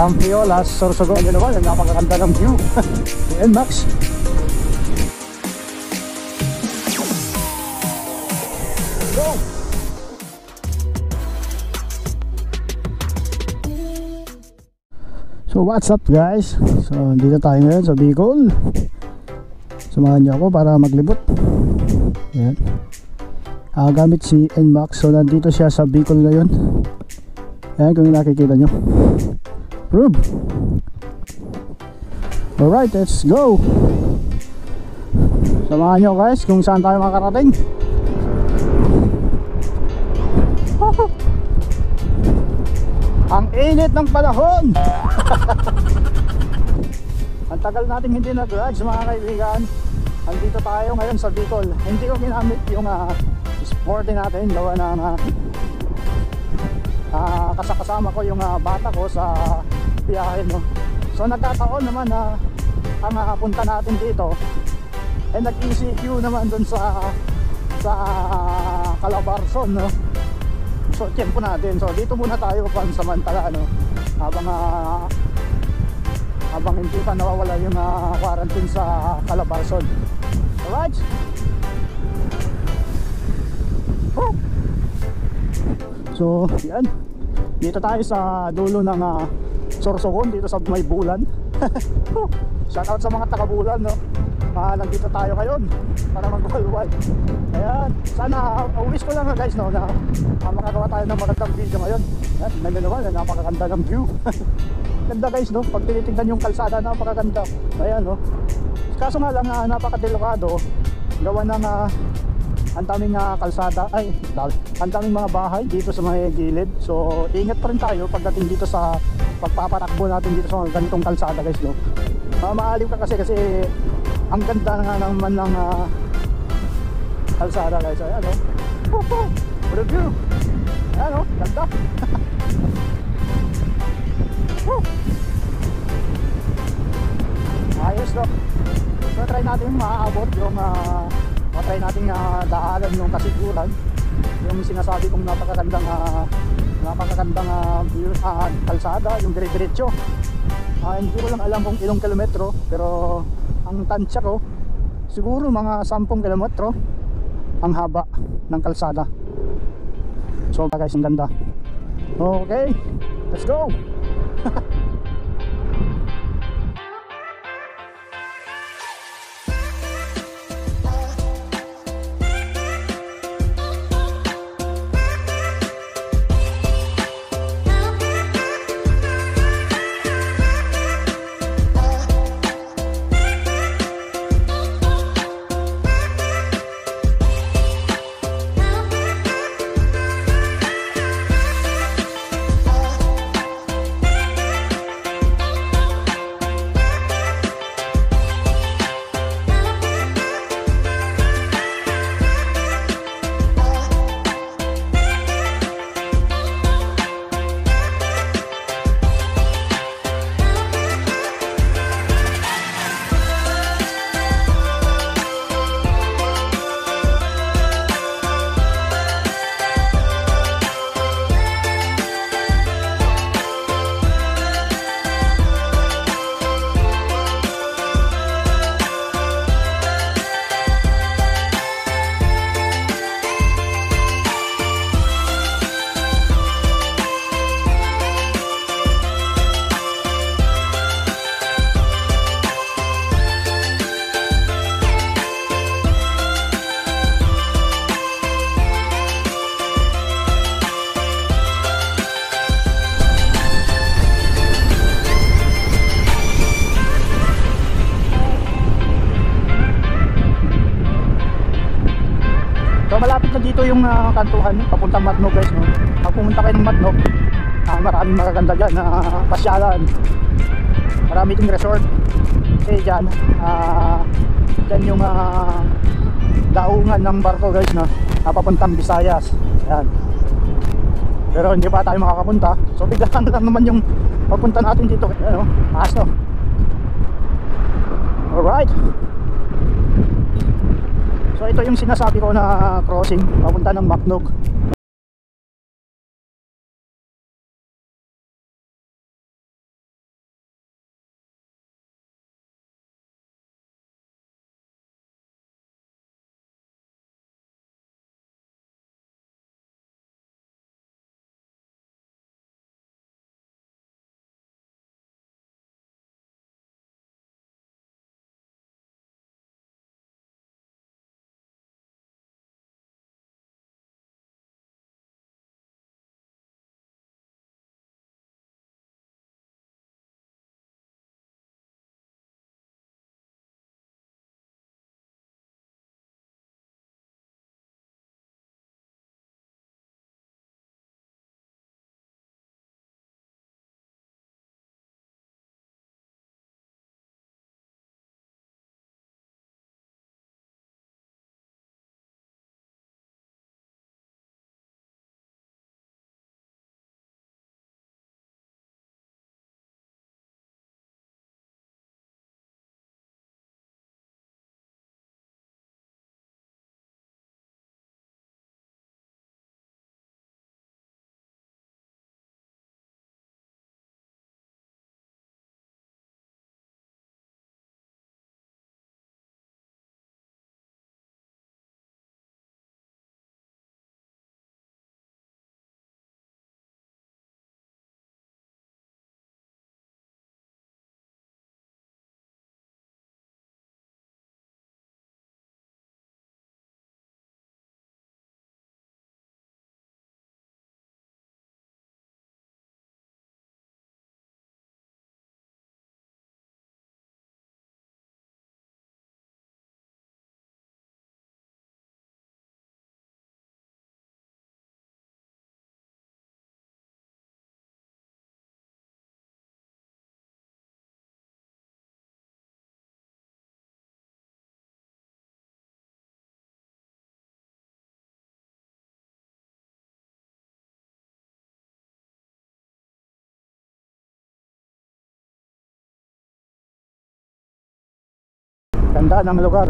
Rampiolas, Sorsogon. Ano naman, napakaganda ng view. NMAX. Go! So what's up guys? So dito tayo ngayon sa Bicol. Samahan niyo ako para maglibot. Ayan. Gamit si NMAX. So nandito siya sa Bicol ngayon. Ayan kung nakikita nyo. Prove. Alright, let's go. Samahan nyo guys kung saan tayo makarating. Ang init ng panahon. Ang tagal nating hindi nag-rides mga kaibigan. Andito tayo ngayon sa Bicol. Hindi ko ginamit yung sporty natin. Gawa na kasama ko yung bata ko sa biyahe, no? So nagkataon naman na ang punta natin dito ay nag-ECQ naman dun sa Calabarzon, no? So tiempo natin. So dito muna tayo pansamantala, no? Habang hindi pa nawawala yung quarantine sa Calabarzon. Alright. So yan, dito tayo sa dulo ng Sorsogon, dito sa may Bulan. Shoutout sa mga taga-Bulan, no? Nandito tayo ngayon para mag-walwal. Ayan, sana wish ko lang guys, no, na makagawa tayo ng magandang video ngayon. Ayan, tingnan naman, napakaganda ng view. Ganda guys, no? Pag tinitingnan yung kalsada, napakaganda. Ayan, no? Kaso nga lang, napakadelikado. Gawa ng ang daming kalsada, ang daming mga bahay dito sa mga gilid. So ingat pa rin tayo pagdating dito sa pagpapatakbo natin dito sa ganitong kalsada guys, no? Maaliw ka kasi ang ganda nga naman ng kalsada guys. Ayan, no? What a view! Ayan, no? Ganda! Ayos, no? So try natin maaabot yung try natin daanan yung kasiguran, yung sinasabi kong napakagandang kalsada, yung dire-diretso. Hindi ko lang alam kung ilang kilometro, pero ang tansya ko siguro mga 10 kilometro ang haba ng kalsada. So guys, ang ganda. Okay, let's go. Malapit na dito yung kantuhan papuntang Matnog guys, no? Pag pumunta kayo ng Matnog, maraming magaganda dyan pasyalan, marami ding resort kasi dyan yung daungan ng barko guys, no? Papuntang Visayas. Ayan. Pero hindi pa tayo makakapunta, so biglaan lang naman yung papunta natin dito. Ayan, no? Taas, no? Alright. So ito yung sinasabi ko na crossing papunta ng Matnog. ganda ng lugar.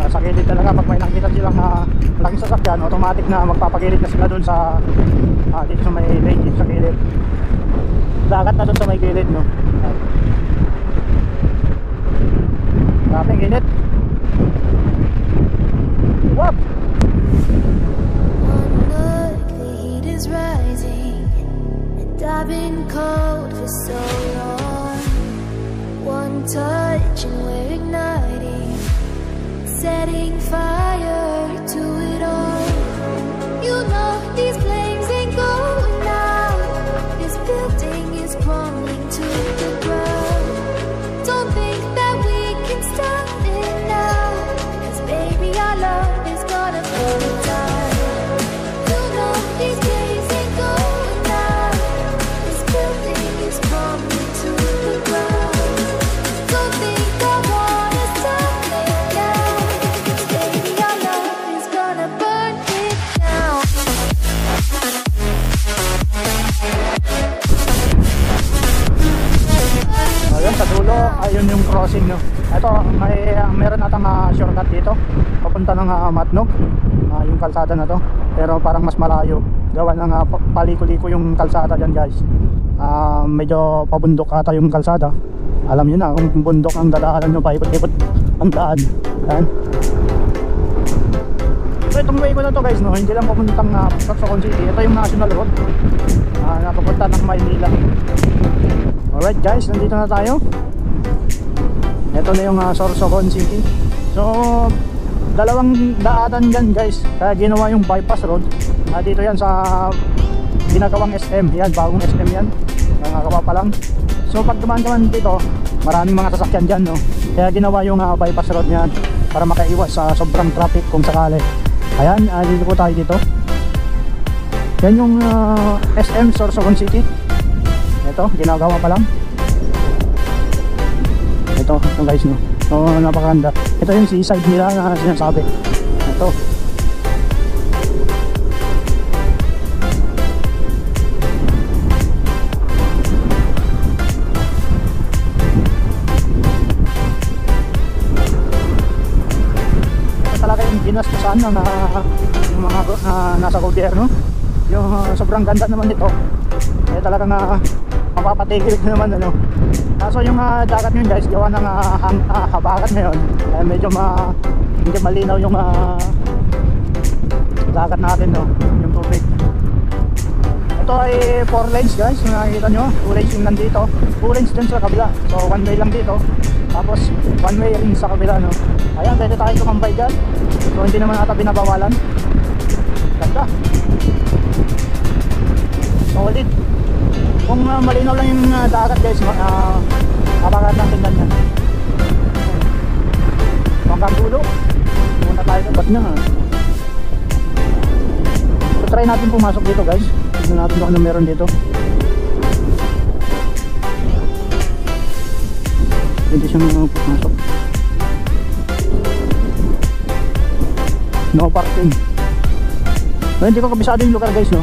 Sa gilid talaga, pag may nakita silang malaking sasakyan, automatic na magpapagilid na sila dun sa dito sa may lane sa gilid. Dagat na dun sa may gilid, no? Grabe ang init. Wap! One look, the heat is rising, and I've been cold for so long. One touch and we're igniting, setting fire to it all. You know these flames ain't going out. This building is crumbling to the ground. Don't think that we can stop it now, 'cause baby our love is gonna burn it down. You know these flames ain't going out. This building is crumbling to the ground. Don't think I wanna stop it now, 'cause baby our love is gonna burn it down. Ayun, sa dulo, ayun yung crossing, no? Ito, meron natang shortcut dito papunta ng Matnog, yung kalsada na to, pero parang mas malayo gawa ng paliko-liko yung kalsada dyan, guys. Medyo pabundok ata yung kalsada. Alam nyo na kung bundok ang dadaanan nyo, paikot-ikot ang daan. Ayan. So itong way ko na to, guys, no, hindi lang papuntang Sorsogon City. Ito yung national road napapunta ng Maynila. Alright, guys, nandito na tayo. Ito na yung Sorsogon City. So dalawang daanan dyan, guys, kaya ginawa yung bypass road. Dito yan sa ginagawang SM. Yan, bagong SM yan, nakagawa pa lang. So pag dumaan dito, maraming mga sasakyan dyan, no? Kaya ginawa yung bypass road yan para makaiwas sa sobrang traffic kung sakali. Ayan, dito po tayo dito. Yan yung SM Sorsogon City. Ito, ginagawa pa lang. Ito guys, no? So napakaganda. Ito yung seaside nila na sinasabi. Ito. Talaga yung ginastusan ng yung mga nasa gobyerno. Yung sobrang ganda naman nito. Eh talagang mapapatigil naman, ano. So yung dagat yun, guys, gawa ng habagat ngayon, medyo hindi malinaw yung dagat natin, no, yung tubig. Ito ay 4 lanes, guys, kung nakikita nyo. 2 lanes yung nandito, 2 lanes dun sa kabila. So 1 way lang dito, tapos 1 way rin sa kabila, no. Ayan, pwede tayo tumambay dyan. So hindi naman ata binabawalan. Ganda, solid. Kung malinaw lang yung dagat, guys, kapagad lang tingnan yan. Hanggang dulo, pumunta tayo sa bat na. So try natin pumasok dito, guys. Tignan natin kung ano meron dito. Pwede siyang pumasok. No parking. So, hindi ko kabisado yung lugar, guys, no.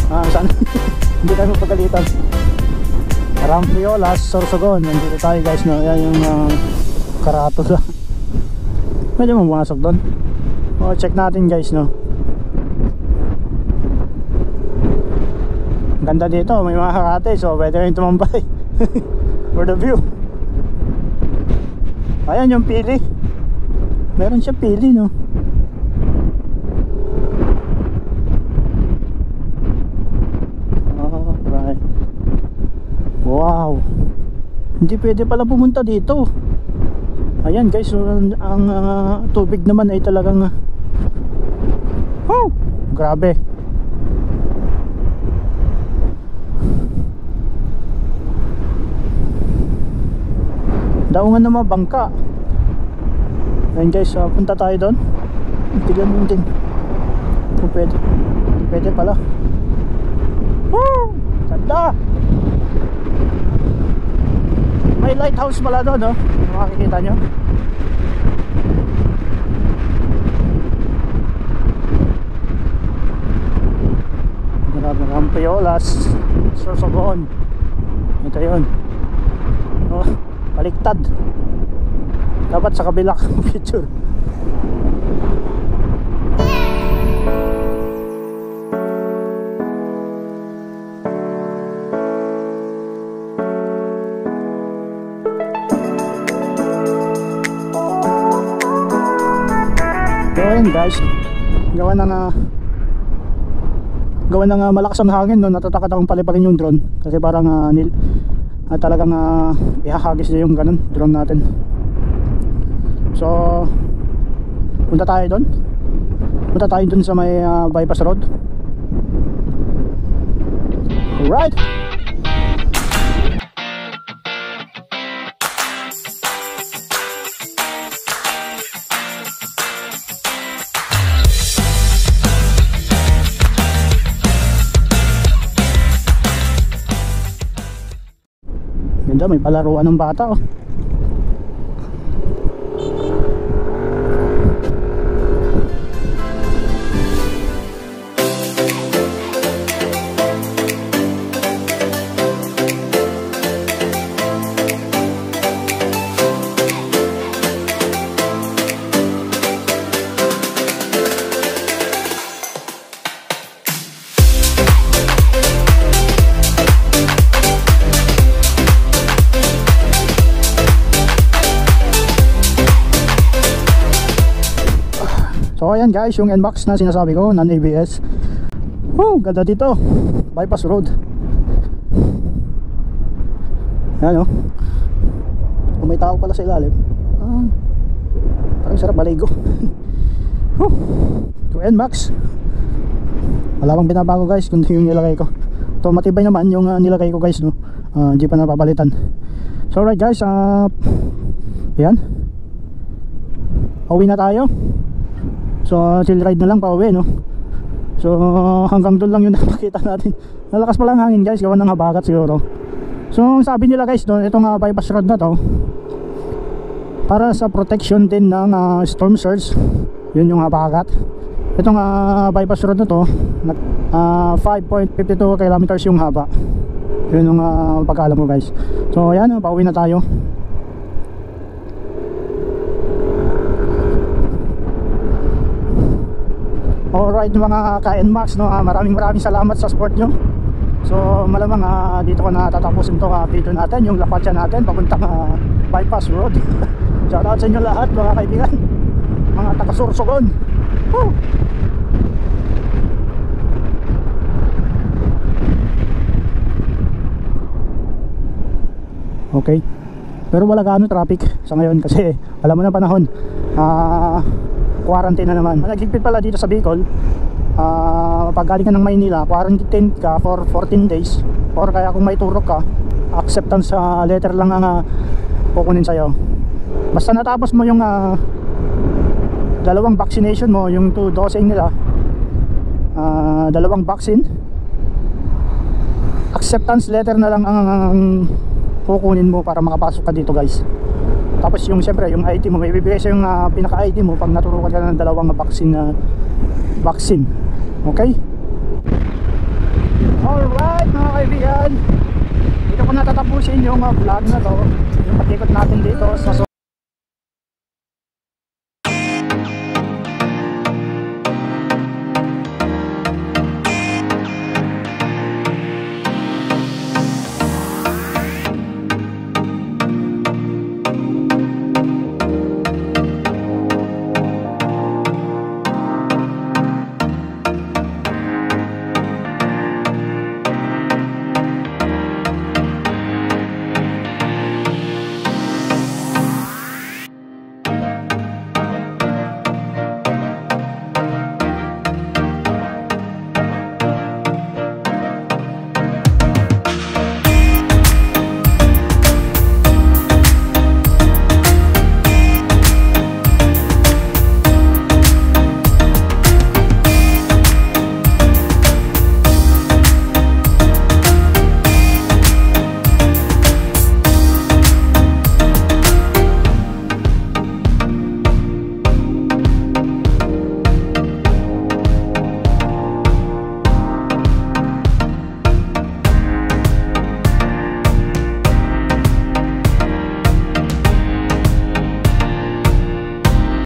Saan? Hindi tayo mapagalitan. Rampriolas, Sorsogon. Nandito tayo guys, no? Yan yung karatula. Medyo mamasok doon. Check natin guys, no? Ganda dito, may mga karate, so pwede kayong tumambay. For the view. Ayan yung pili. Meron siya pili, no? Alright. Wow. Hindi pwede pala pumunta dito. Ayan guys, so, ang tubig naman ay talagang grabe. Daungan na mga bangka. Ayan guys, punta tayo doon. Tignan mo din kung pwede. Pwede pala. Woo! Ganda! May lighthouse pala doon, no? Makikita nyo. Rampriolas, Sorsogon. Ito yun. Baliktad. Dapat sa kabila picture. So ayun guys, gawa ng malakas ang hangin, no? Natatakot akong palipagin yung drone kasi parang talagang ihahagis niya yung ganun drone natin. So punta tayo doon sa may bypass road. Alright. Ganda, may palaruan ng bata, oh. So ayan guys, yung NMAX na sinasabi ko, non-ABS. Ganda dito, bypass road. Ayan, oh. Kung may tao pala sa ilalim, parang sarap maligo. Yung NMAX, wala bang binabago guys, kundi yung nilagay ko. Ito matibay naman yung nilagay ko guys, no? Hindi pa napapalitan. So alright guys, ayan, pauwi na tayo. So chill ride na lang pa uwi, no? So hanggang doon lang yung nakakita natin. Nalakas pa lang hangin guys, gawa ng habagat siguro. So sabi nila guys, no, itong bypass road na to para sa protection din ng storm surge. Yun yung habagat. Itong bypass road na to 5.52 kilometers yung haba. Yun yung pagkaalam ko guys. So ayan, pauwi na tayo. Alright mga ka-NMAX, no, maraming salamat sa support nyo. So malamang dito ko na tatapusin to video natin, yung lapatyan natin papuntang bypass road. Shoutout sa inyo lahat mga kaibigan, mga taga-Sorsogon. Okay, pero wala gaano traffic sa ngayon kasi alam mo na panahon, quarantine na naman. Nagigpit pala dito sa Bicol, pag galing ka ng Maynila, quarantine ka for 14 days, or kaya kung may turok ka, acceptance letter lang ang kukunin sa'yo. Basta natapos mo yung dalawang vaccination mo, yung 2 dosing nila, dalawang vaccine, acceptance letter na lang ang kukunin mo para makapasok ka dito guys. Tapos yung siyempre yung ID mo, may bibigay sa yung pinaka-ID mo pag naturukan ka ng dalawang vaccine. Okay? Alright mga kaibigan, dito ko natatapusin yung vlog na to, yung patikot natin dito sa